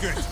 good.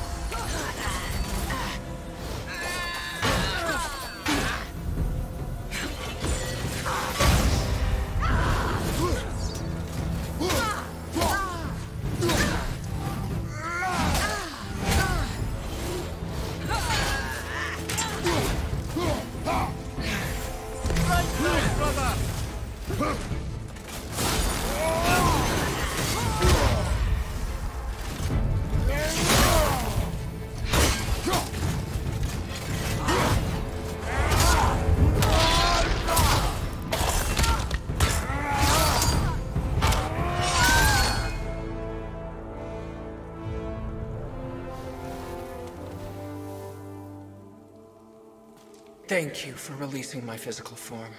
Thank you for releasing my physical form.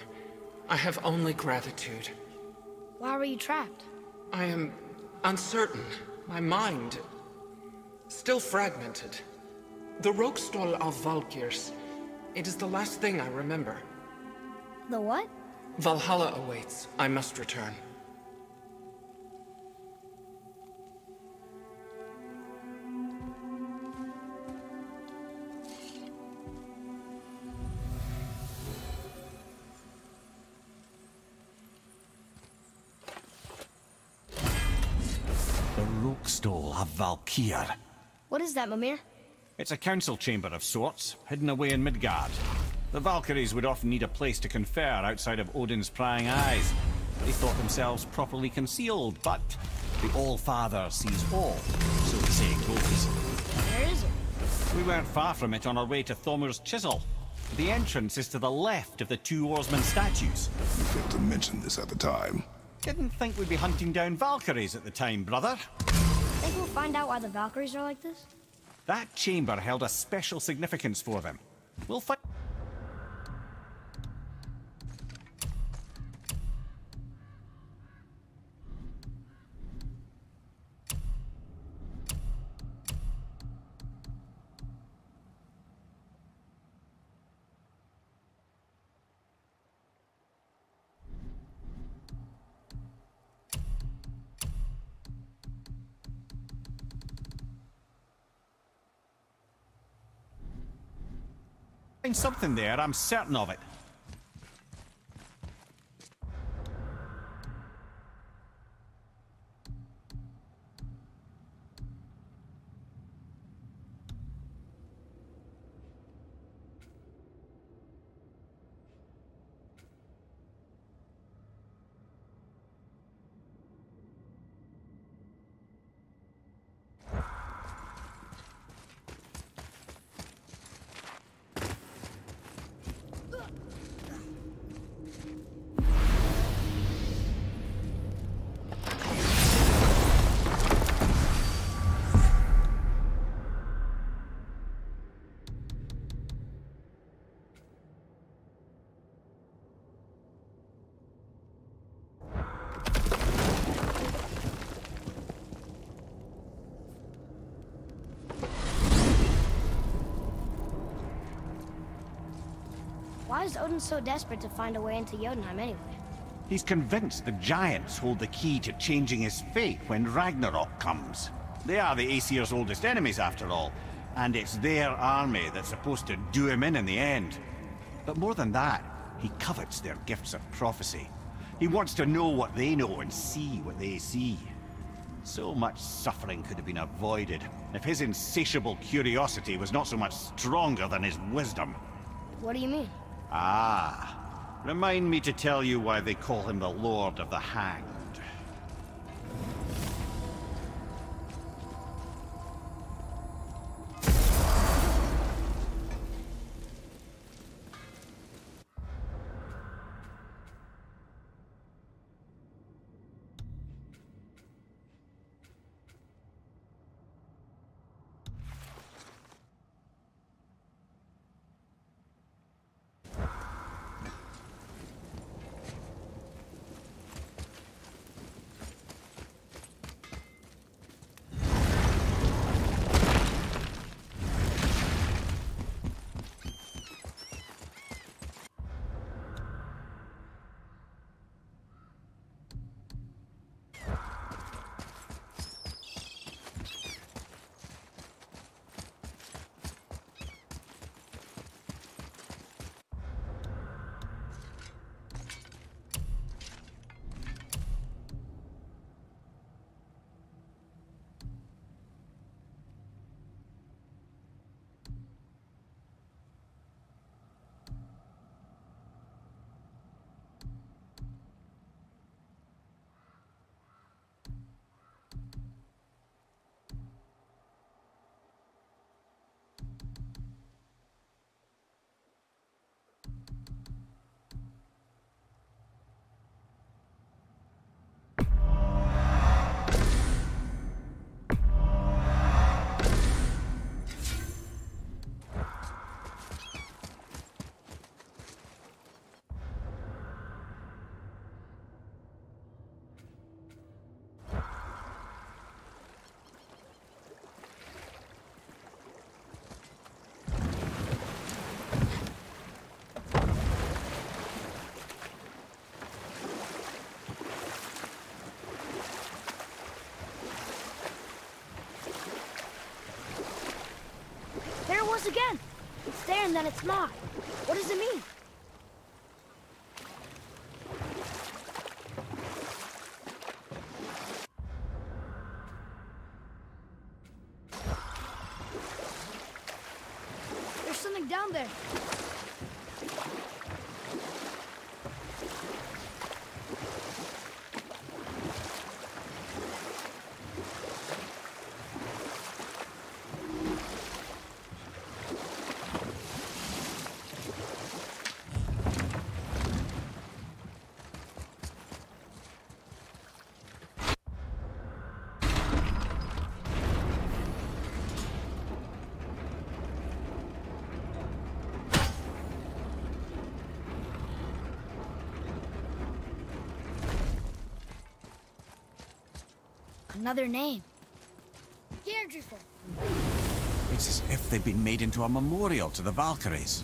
I have only gratitude. Why were you trapped? I am uncertain. My mind still fragmented. The Coucil of Valkyries. It is the last thing I remember. The what? Valhalla awaits. I must return. The Coucil of Valkyrie. What is that, Mimir? It's a council chamber of sorts, hidden away in Midgard. The Valkyries would often need a place to confer outside of Odin's prying eyes. They thought themselves properly concealed, but the All-Father sees all, so the saying goes. Where is it? We weren't far from it on our way to Thormur's Chisel. The entrance is to the left of the two oarsmen statues. You failed to mention this at the time. Didn't think we'd be hunting down Valkyries at the time, brother. Think we'll find out why the Valkyries are like this? That chamber held a special significance for them. We'll find... something there, I'm certain of it. Why is Odin so desperate to find a way into Jotunheim anyway? He's convinced the giants hold the key to changing his fate when Ragnarok comes. They are the Aesir's oldest enemies, after all, and it's their army that's supposed to do him in the end. But more than that, he covets their gifts of prophecy. He wants to know what they know and see what they see. So much suffering could have been avoided if his insatiable curiosity was not so much stronger than his wisdom. What do you mean? Ah, remind me to tell you why they call him the Lord of the Hanged. Once again! It's there and then it's not. What does it mean? There's something down there. Another name. Geirdriful. It's as if they've been made into a memorial to the Valkyries.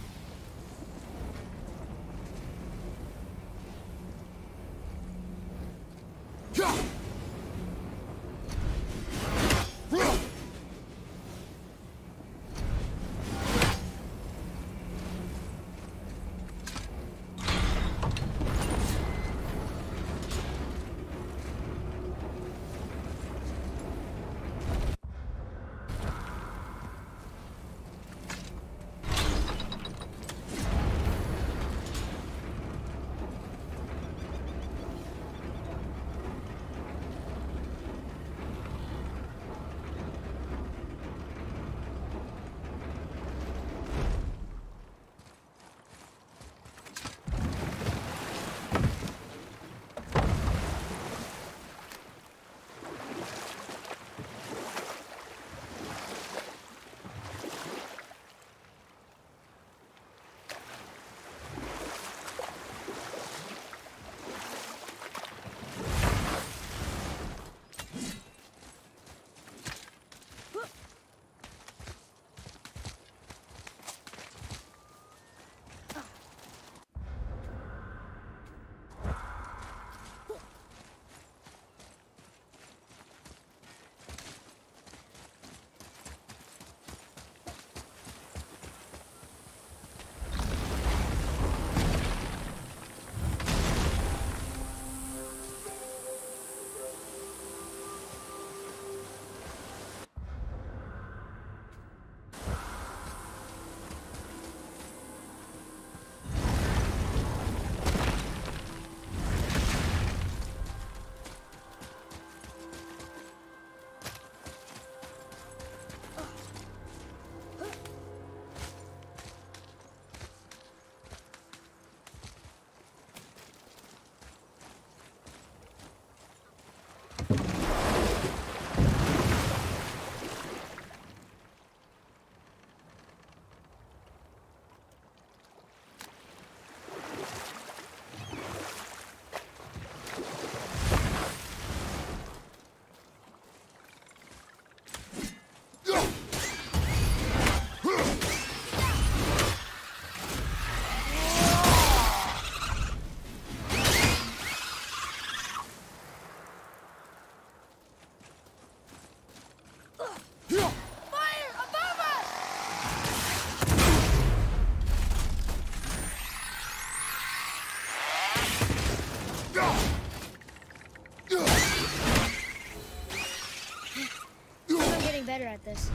Better at this.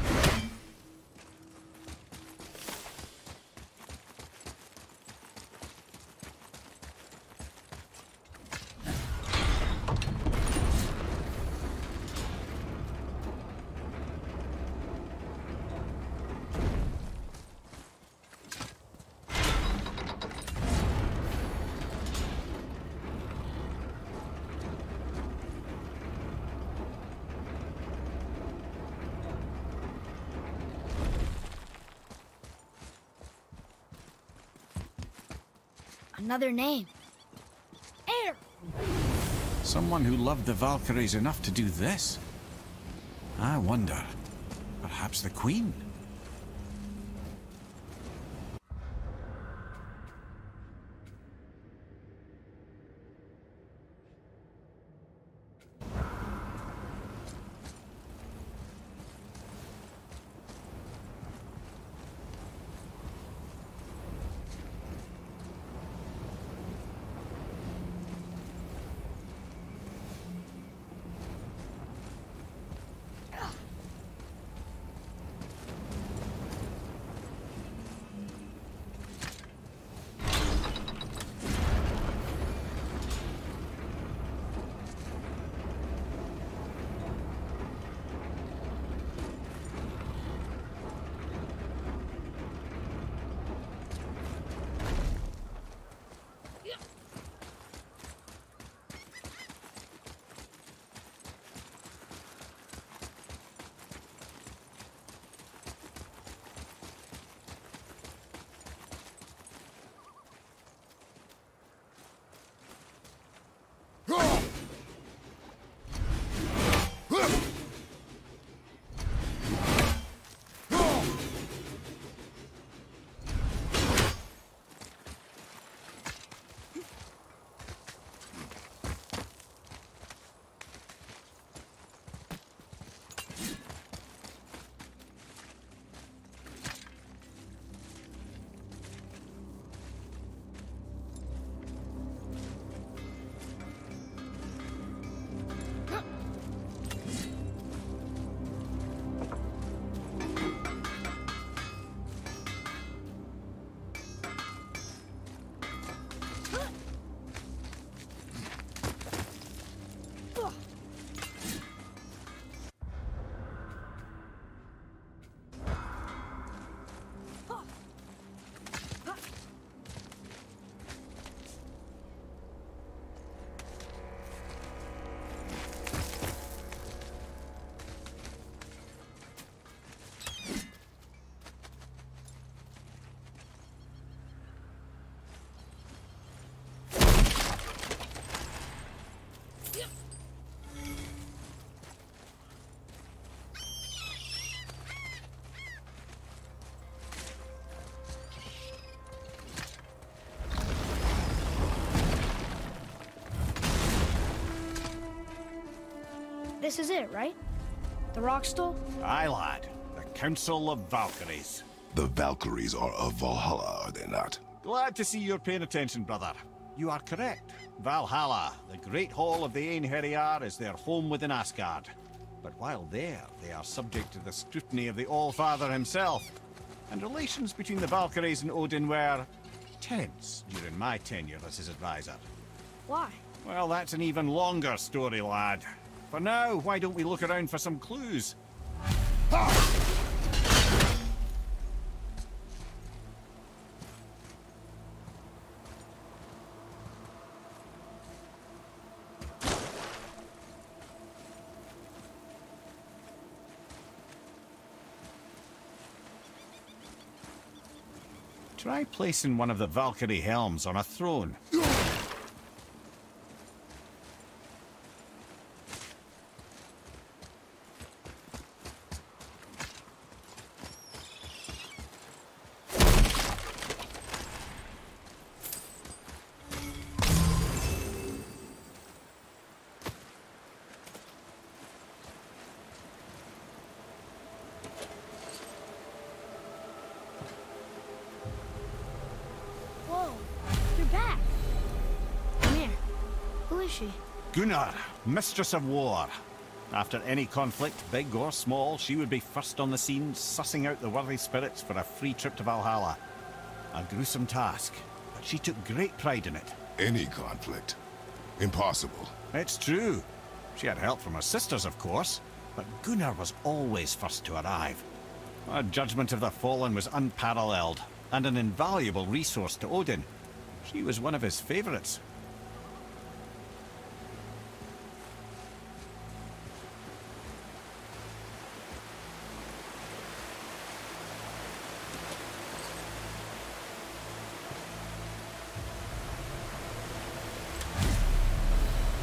Another name. Air! Someone who loved the Valkyries enough to do this? I wonder. Perhaps the Queen? This is it, right? The Rockstall? Aye, lad. The Council of Valkyries. The Valkyries are of Valhalla, are they not? Glad to see you're paying attention, brother. You are correct. Valhalla, the great hall of the Einherjar, is their home within Asgard. But while there, they are subject to the scrutiny of the All-Father himself. And relations between the Valkyries and Odin were tense during my tenure as his advisor. Why? Well, that's an even longer story, lad. For now, why don't we look around for some clues? Try placing one of the Valkyrie helms on a throne. Whoa, you're back. Come here. Who is she? Gunnar, Mistress of War. After any conflict, big or small, she would be first on the scene, sussing out the worthy spirits for a free trip to Valhalla. A gruesome task, but she took great pride in it. Any conflict. Impossible. It's true. She had help from her sisters, of course, but Gunnar was always first to arrive. Her judgment of the fallen was unparalleled, and an invaluable resource to Odin. She was one of his favorites.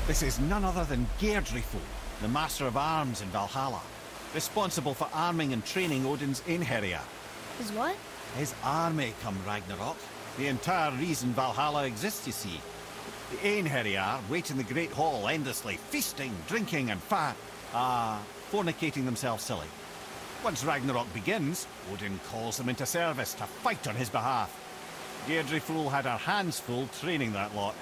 This is none other than Geirdriful, the Master of Arms in Valhalla, responsible for arming and training Odin's Einherjar. Is what? His army come Ragnarok. The entire reason Valhalla exists, you see. The Einherjar wait in the Great Hall endlessly, feasting, drinking, and fornicating themselves silly. Once Ragnarok begins, Odin calls them into service to fight on his behalf. Geirdriful had her hands full training that lot.